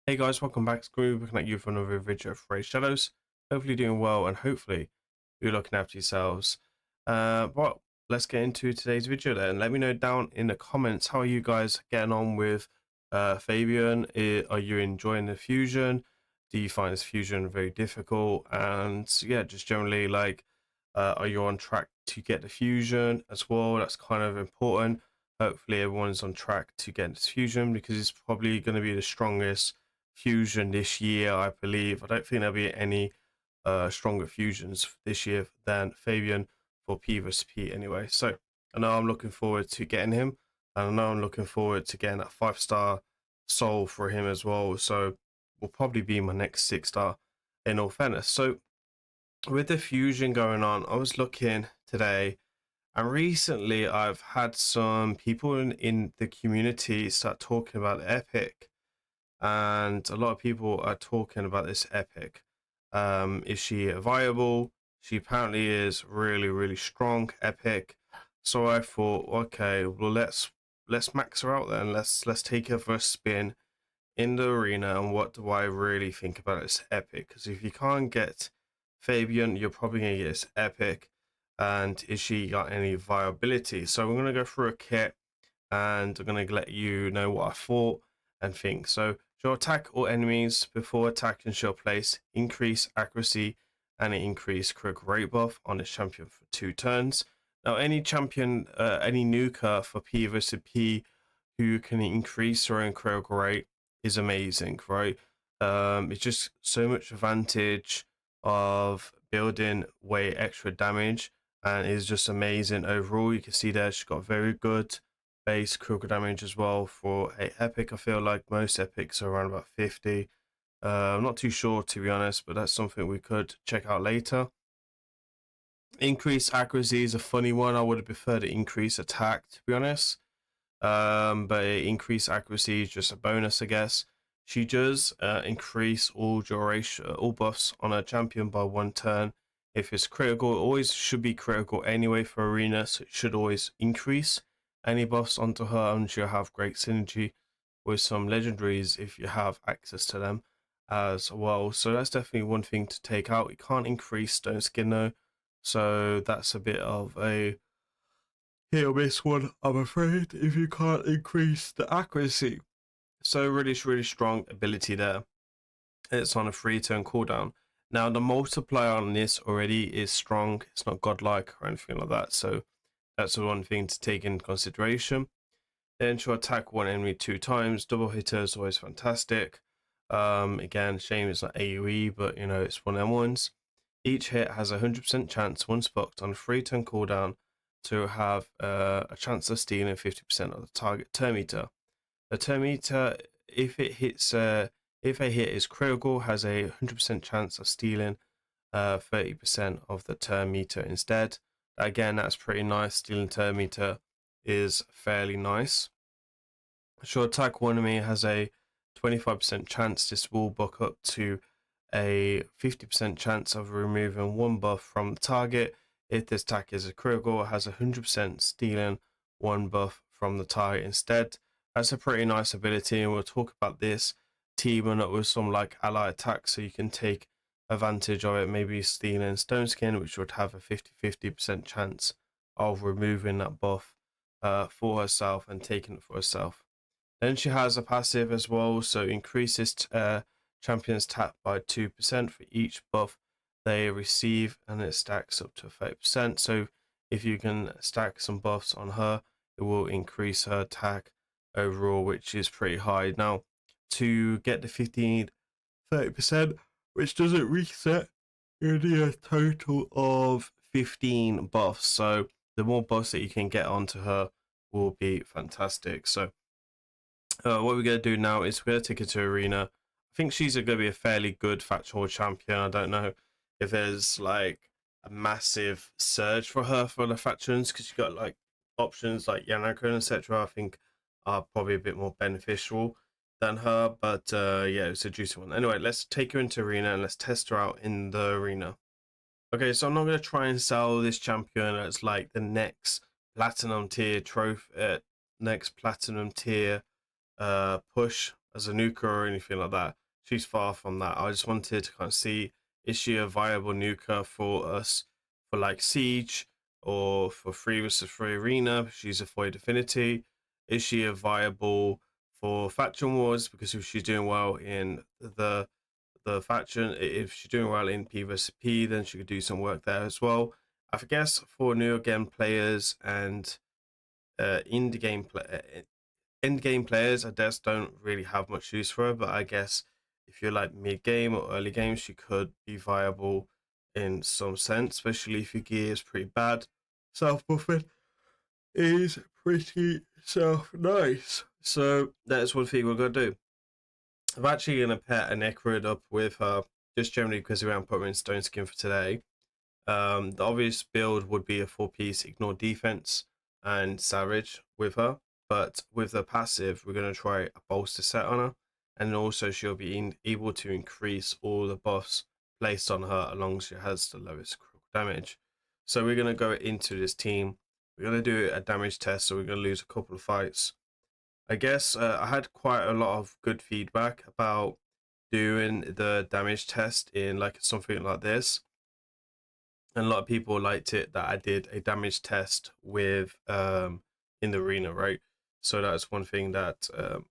Hey guys, welcome back. It's Grimreaper looking at you for another video of Raid Shadows. Hopefully doing well and hopefully you're looking after yourselves. Well, let's get into today's video then. Let me know down in the comments how are you guys getting on with Fabian. Are you enjoying the fusion? Do you find this fusion very difficult? And yeah, just generally like are you on track to get the fusion as well? That's kind of important. Hopefully everyone's on track to get this fusion because it's probably going to be the strongest fusion this year, I believe. I don't think there'll be any stronger fusions this year than Fabian for P vs P anyway. So I know I'm looking forward to getting him, and I know I'm looking forward to getting that 5-star soul for him as well. So will probably be my next 6-star in all fairness. So with the fusion going on, I was looking today, and recently I've had some people in the community start talking about Epic, and a lot of people are talking about this Epic. Is she viable? She apparently is really strong Epic. So I thought, okay, well let's max her out then. Let's take her for a spin in the arena, and what do I really think about this Epic? Because if you can't get Fabian, you're probably gonna get this Epic. And is she got any viability? So I'm gonna go through a kit and I'm going to let you know what I thought and think. So she'll attack all enemies before attacking. She'll place increase accuracy and an increase critical rate buff on this champion for 2 turns. Now any champion, any nuker for P vs P who can increase their own critical rate is amazing, right? It's just so much advantage of building way extra damage, and is just amazing overall. You can see there she's got very good base critical damage as well for a epic. I feel like most epics are around about 50. I'm not too sure to be honest, but that's something we could check out later. Increased accuracy is a funny one. I would have preferred to increase attack to be honest, but increased accuracy is just a bonus, I guess. She does increase all duration, all buffs on a champion by 1 turn. If it's critical, it always should be critical anyway for arena, so it should always increase any buffs onto her, and she'll have great synergy with some legendaries if you have access to them as well. So that's definitely one thing to take out. You can't increase stone skin though, so that's a bit of a hit or miss one, I'm afraid, if you can't increase the accuracy. So really strong ability there. It's on a 3-turn cooldown. Now the multiplier on this already is strong. It's not godlike or anything like that, so that's the one thing to take into consideration. Then she'll attack one enemy 2 times. Double hitter is always fantastic. Again, shame it's not AoE, but you know, it's one of them ones. Each hit has a 100% chance, once booked on a 3-turn cooldown, to have a chance of stealing 50% of the target turn meter. The turn meter, if it hits, if a hit is critical, has a 100% chance of stealing 30% of the turn meter instead. Again, that's pretty nice. Stealing turn meter is fairly nice. She'll attack one enemy, has a 25% chance. This will buck up to a 50% chance of removing 1 buff from the target. If this attack is a critical, it has a 100% stealing 1 buff from the target instead. That's a pretty nice ability, and we'll talk about this teaming up with some like ally attacks so you can take advantage of it. Maybe stealing stone skin, which would have a 50% chance of removing that buff for herself and taking it for herself. Then she has a passive as well, so increases champions tap by 2% for each buff they receive, and it stacks up to 30%. So if you can stack some buffs on her, it will increase her attack overall, which is pretty high. Now, to get the 30%, which doesn't reset, you need a total of 15 buffs. So the more buffs that you can get onto her will be fantastic. So what we're going to do now is we're going to take her to arena. I think she's going to be a fairly good factual champion. I don't know if there's like a massive surge for her for the factions, because you've got like options like Yanaka and etc. I think are probably a bit more beneficial than her, but yeah, it's a juicy one. Anyway, let's take her into arena and let's test her out in the arena. Okay, so I'm not going to try and sell this champion as like the next platinum tier trophy, next platinum tier push as a nuker or anything like that. She's far from that. I just wanted to kind of see, is she a viable nuker for us for like Siege or for 3 vs 3 Arena? She's a Void Affinity. Is she a viable for Faction Wars? Because if she's doing well in the faction, if she's doing well in P vs P, then she could do some work there as well. I guess for new again players and indie game end game players, I guess don't really have much use for her. But I guess if you're like mid game or early game, she could be viable in some sense, especially if your gear is pretty bad. Self buffing is pretty self nice. So that's one thing we're gonna do. I'm actually gonna pair a Necrid up with her, just generally because we haven't put her in Stone Skin for today. The obvious build would be a 4-piece ignore defense and savage with her, but with the passive, we're going to try a bolster set on her, and also she'll be able to increase all the buffs placed on her as long as she has the lowest critical damage. So we're going to go into this team. We're going to do a damage test, so we're going to lose a couple of fights. I guess I had quite a lot of good feedback about doing the damage test in like something like this. And a lot of people liked it that I did a damage test with in the arena, right? So that's one thing that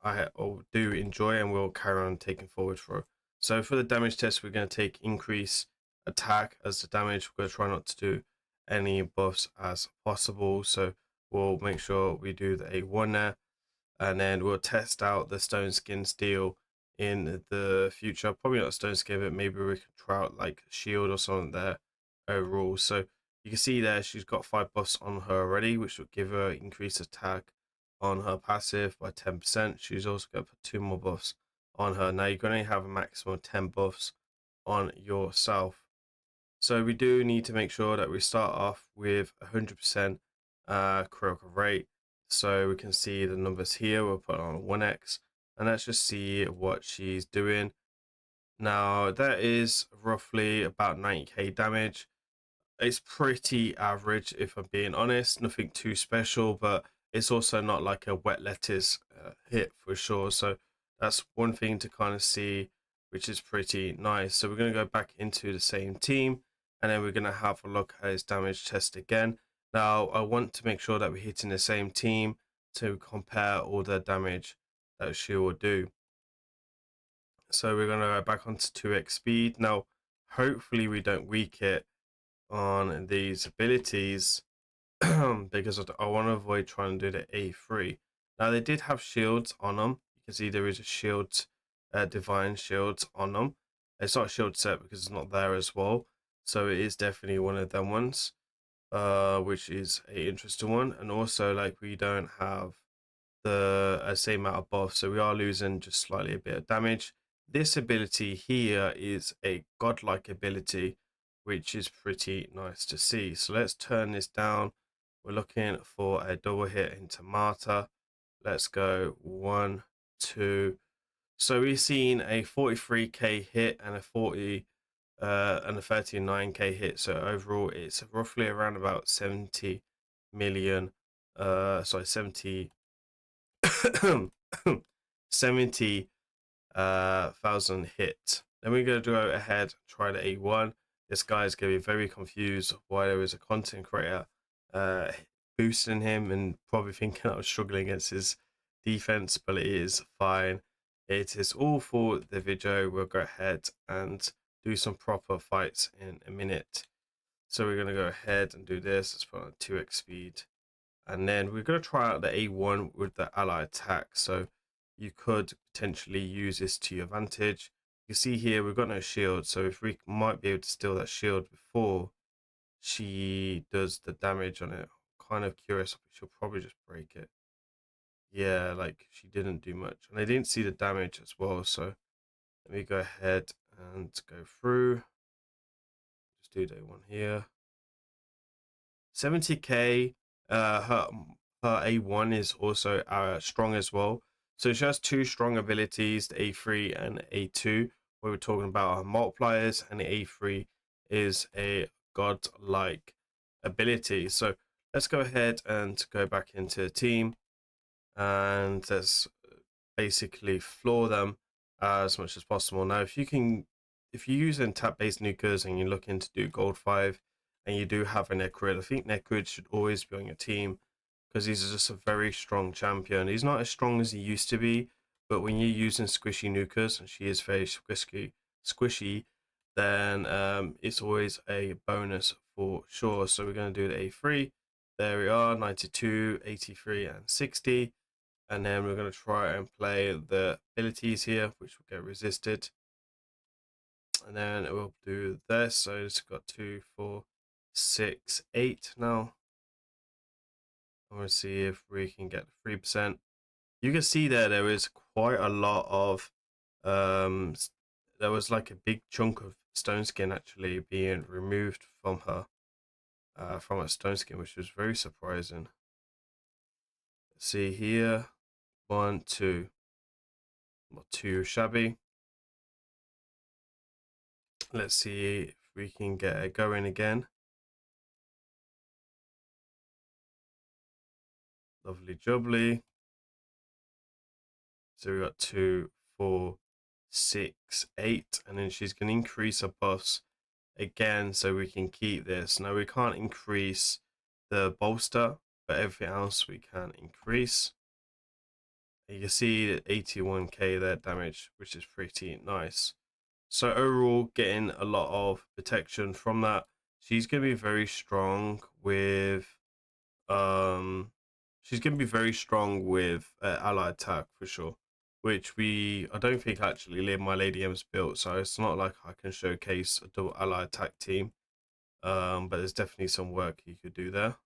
I do enjoy and will carry on taking forward for. So for the damage test, we're going to take increase attack as the damage. We're going to try not to do any buffs as possible. So we'll make sure we do the A1 there, and then we'll test out the stone skin steel in the future. Probably not stone skin, but maybe we can try out like shield or something there overall. So you can see there she's got 5 buffs on her already, which will give her increased attack on her passive by 10%. She's also going to put 2 more buffs on her. Now you're going to have a maximum of 10 buffs on yourself. So we do need to make sure that we start off with 100% critical rate. So we can see the numbers here. We'll put on 1x, and let's just see what she's doing. Now that is roughly about 90k damage. It's pretty average, if I'm being honest. Nothing too special, but it's also not like a wet lettuce hit for sure. So that's one thing to kind of see, which is pretty nice. So we're going to go back into the same team, and then we're going to have a look at his damage test again. Now I want to make sure that we're hitting the same team to compare all the damage that she will do. So we're going to go back onto 2x speed. Now hopefully we don't weak it on these abilities because I want to avoid trying to do the A3. Now they did have shields on them. You can see there is a shield, divine shields on them. It's not a shield set because it's not there as well. So it is definitely one of them ones, which is a interesting one. And also like we don't have the same amount of buff, so we are losing just slightly a bit of damage. This ability here is a godlike ability, which is pretty nice to see. So let's turn this down. We're looking for a double hit into Marta. Let's go 1, 2. So we've seen a 43k hit and a 39k hit. So overall, it's roughly around about 70 million. 70,000 hit. Then we're going to go ahead, try the A1. This guy is going to be very confused why there is a content creator boosting him and probably thinking I was struggling against his defense, but it is fine. It is all for the video. We'll go ahead and do some proper fights in a minute. So we're going to go ahead and do this. Let's put on 2x speed. And then we're going to try out the A1 with the ally attack. So you could potentially use this to your advantage. You can see here we've got no shield, so if we might be able to steal that shield before she does the damage on it. I'm kind of curious. She'll probably just break it. Yeah, like she didn't do much. And I didn't see the damage as well, so let me go ahead and go through. Just do day one here. 70k. Her A1 is also strong as well. So she has 2 strong abilities, the A3 and A2, where we're talking about her multipliers, and the A3 is a godlike ability. So let's go ahead and go back into the team, and let's basically floor them as much as possible. Now, if you're using tap-based nukers and you're looking to do gold 5 and you do have a Necrid, I think Necrid should always be on your team because he's just a very strong champion. He's not as strong as he used to be, but when you're using squishy nukers, and she is very squishy, then it's always a bonus for sure. So we're going to do the A3. There we are, 92, 83, and 60. And then we're going to try and play the abilities here, which will get resisted. And then we'll do this. So it's got 2, 4, 6, 8 now. I'm going to see if we can get 3%. You can see there is quite a lot of, there was like a big chunk of stone skin actually being removed from her, from her stone skin, which was very surprising. Let's see here, 1, 2, not too shabby. Let's see if we can get it going again. Lovely jubbly. So we got 2, 4, 6, 8, and then she's going to increase her buffs again so we can keep this. Now we can't increase the bolster, but everything else we can increase. You can see 81k there damage, which is pretty nice. So overall, getting a lot of protection from that. She's going to be very strong with she's going to be very strong with ally attack for sure, which I don't think actually my Lady M's built, so it's not like I can showcase a double ally attack team, but there's definitely some work you could do there.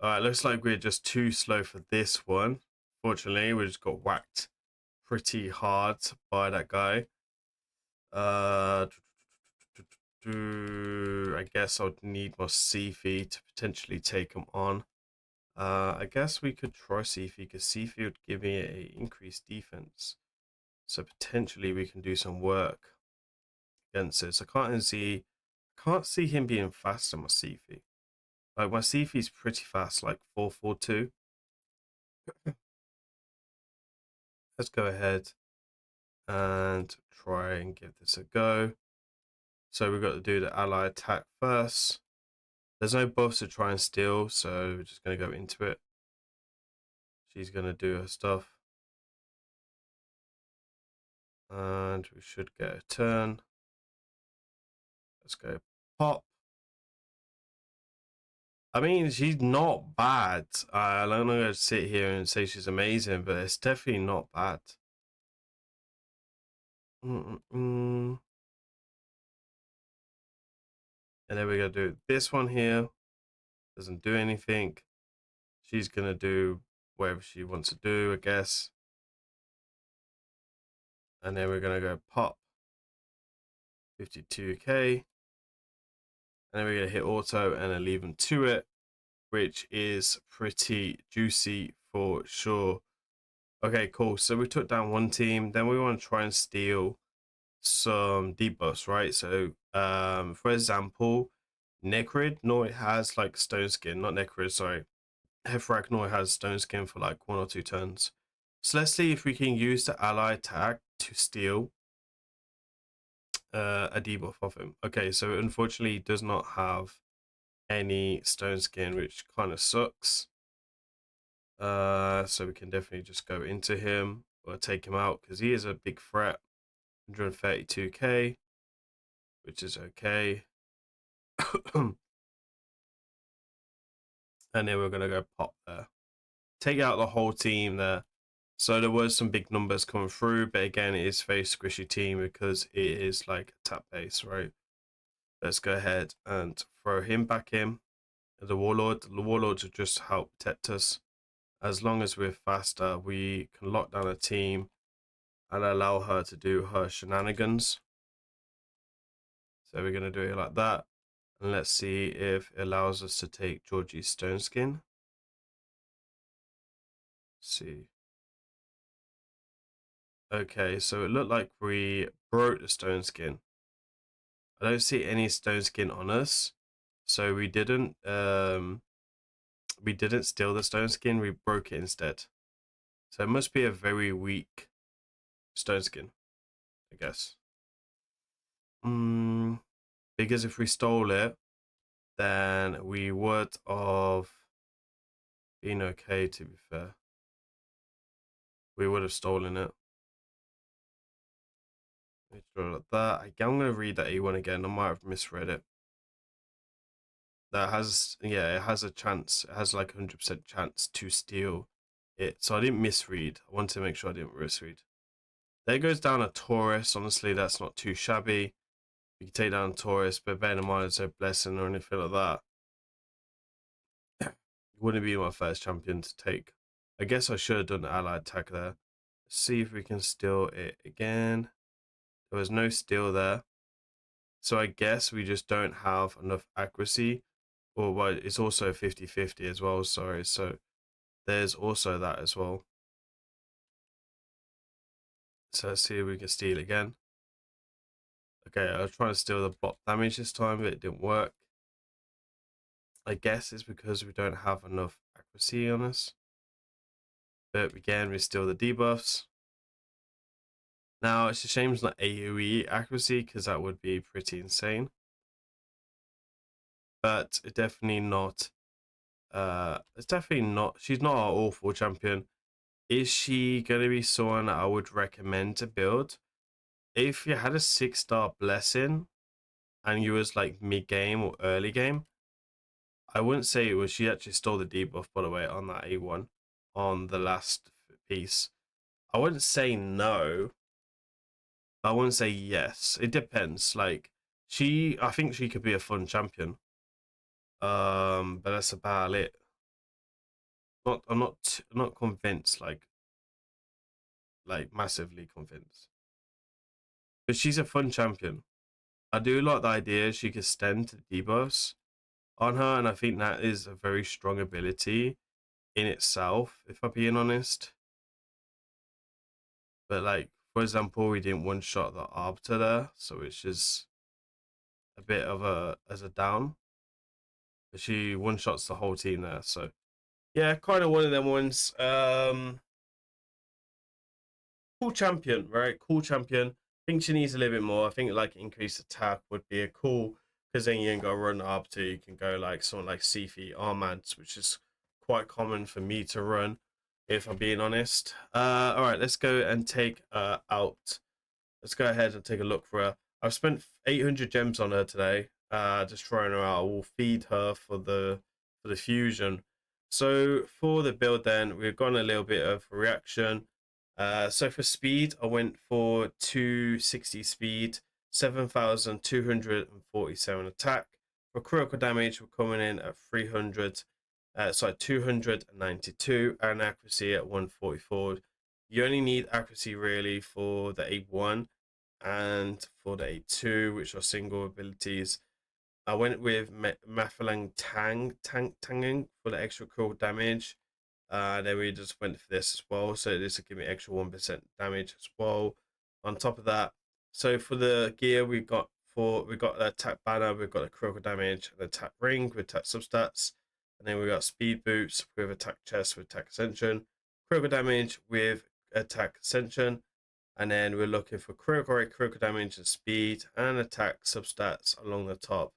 All right, looks like we're just too slow for this one. Fortunately, we just got whacked pretty hard by that guy. I guess I'd need more Sifi to potentially take him on. I guess we could try Sifi because Sifi would give me a increased defense. So potentially we can do some work against it. So I can't see him being faster than my Sifi. Like my Sifi's pretty fast, like 442. Let's go ahead and try and give this a go. So we've got to do the ally attack first. There's no buffs to try and steal, so we're just going to go into it. She's going to do her stuff. And we should get a turn. Let's go pop. I mean, she's not bad. I'm not going to sit here and say she's amazing, but it's definitely not bad. And then we're going to do this one here. Doesn't do anything. She's going to do whatever she wants to do, I guess. And then we're going to go pop 52k. And then we're going to hit auto and then leave them to it, which is pretty juicy for sure. Okay, cool. So we took down one team. Then we want to try and steal some debuffs, right? So, for example, Necrid normally has like stone skin, not Necrid, sorry. Hefrak normally has stone skin for like 1 or 2 turns. So let's see if we can use the ally attack to steal a debuff of him. Okay, so unfortunately he does not have any stone skin, which kind of sucks. So we can definitely just go into him or take him out because he is a big threat. 132k, which is okay. And then we're gonna go pop there. Take out the whole team there. So there was some big numbers coming through, but again, it is a very squishy team because it is like a tap base, right? Let's go ahead and throw him back in. The warlord will just help protect us. As long as we're faster, we can lock down a team and allow her to do her shenanigans. So we're gonna do it like that. And let's see if it allows us to take Georgie's stone skin. Let's see. Okay, so it looked like we broke the stone skin. I don't see any stone skin on us, so we didn't steal the stone skin. We broke it instead. So it must be a very weak stone skin, I guess. Because if we stole it, then we would have been okay, to be fair. We would have stolen it. Like that. I'm going to read that A1 again. I might have misread it. That has, yeah, it has a chance. It has like 100% chance to steal it. So I didn't misread. I wanted to make sure I didn't misread. There goes down a Taurus. Honestly, that's not too shabby. You can take down a Taurus, but bear in mind it's no blessing or anything like that. It wouldn't be my first champion to take. I guess I should have done the allied attack there. Let's see if we can steal it again. There was no steal there. So I guess we just don't have enough accuracy. Or well, it's also 50-50 as well, sorry. So there's also that as well. So let's see if we can steal again. Okay, I was trying to steal the block damage this time, but it didn't work. I guess it's because we don't have enough accuracy on us. But again, we steal the debuffs. Now, it's a shame it's not AoE accuracy, because that would be pretty insane. But it's definitely not, she's not our awful champion. Is she going to be someone that I would recommend to build? If you had a 6-star blessing and you was like mid-game or early game, I wouldn't say it was. She actually stole the debuff, by the way, on that A1 on the last piece. I wouldn't say no. I wouldn't say yes. It depends. Like I think she could be a fun champion. But that's about it. I'm not convinced. Like massively convinced. But she's a fun champion. I do like the idea she could stand to the debuffs on her, and I think that is a very strong ability in itself, if I'm being honest. But like, for example, we didn't one-shot the Arbiter there, so it's just a bit of a down. But she one-shots the whole team there, so yeah, kind of one of them ones. Cool champion, right? Cool champion. I think she needs a little bit more. I think like increased attack would be a cool, because then you ain't got to run up to. You can go like someone like Sifi Armand, which is quite common for me to run, if I'm being honest. All right, let's go and take out. Let's go ahead and take a look for her. I've spent 800 gems on her today. Just throwing her out. I will feed her for the fusion. So for the build, then we've gone a little bit of reaction. So for speed, I went for 260 speed, 7,247 attack. For critical damage, we're coming in at 292, and accuracy at 144. You only need accuracy really for the A1 and for the A2, which are single abilities. I went with Mafalang Tanging for the extra critical damage. Then we just went for this as well, so this will give me extra 1% damage as well. On top of that, so for the gear we got the attack banner, we've got the critical damage, and attack ring with attack substats, and then we got speed boots with attack chest with attack ascension, critical damage with attack ascension, and then we're looking for critical damage and speed and attack substats along the top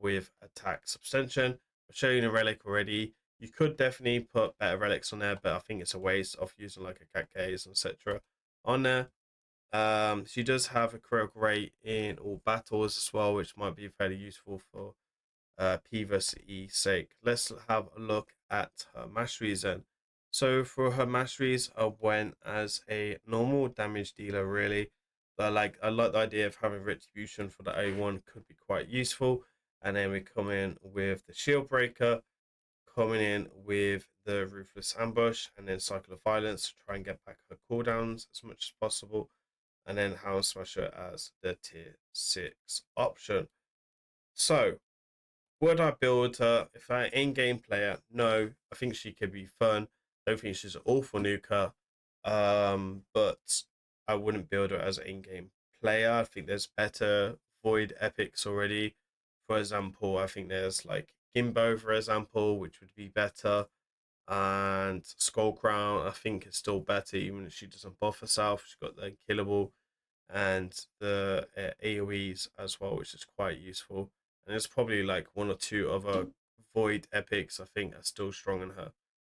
with attack substantion. I've shown you the relic already. You could definitely put better relics on there, but I think it's a waste of using like a cat gaze, etc. on there. She does have a critical rate in all battles as well, which might be fairly useful for P versus E sake. Let's have a look at her masteries then. So for her masteries, I went as a normal damage dealer really. I like the idea of having retribution for the A1 could be quite useful. And then we come in with the shield breaker, coming in with the ruthless ambush, and then cycle of violence to try and get back her cooldowns as much as possible. And then Hound Smasher as the tier 6 option. So would I build her if I'm an in-game player? No, I think she could be fun. I don't think she's an awful nuker, but I wouldn't build her as an in-game player. I think there's better void epics already. For example, I think there's like Gimbo, for example, which would be better. And Skull Crown, I think, is still better, even if she doesn't buff herself. She's got the Unkillable and the AoEs as well, which is quite useful. And there's probably like one or two other Void epics I think are still strong in her.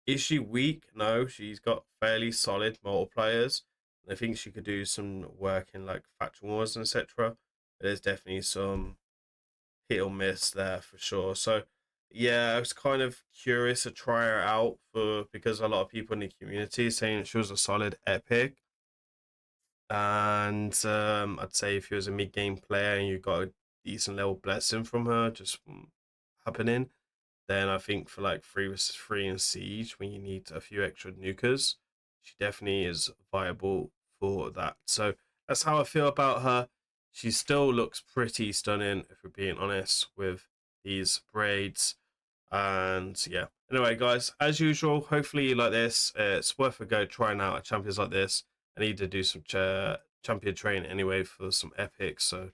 Is she weak? No, she's got fairly solid multipliers. I think she could do some work in like faction wars and etc. There's definitely some hit or miss there for sure. So yeah, I was kind of curious to try her out for because a lot of people in the community saying she was a solid epic. And I'd say if you was a mid game player and you got a decent level blessing from her just happening, then I think for like 3 versus 3 in Siege, when you need a few extra nukers, she definitely is viable for that. So that's how I feel about her. She still looks pretty stunning, if we're being honest, with these braids. And yeah, anyway, guys, as usual, hopefully you like this. It's worth a go trying out a champions like this. I need to do some champion training anyway for some epics, so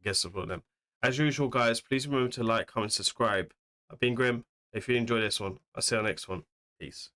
I guess I'll put them. As usual, guys, please remember to like, comment, subscribe. I've been Grim. If you enjoyed this one, I'll see you on the next one. Peace.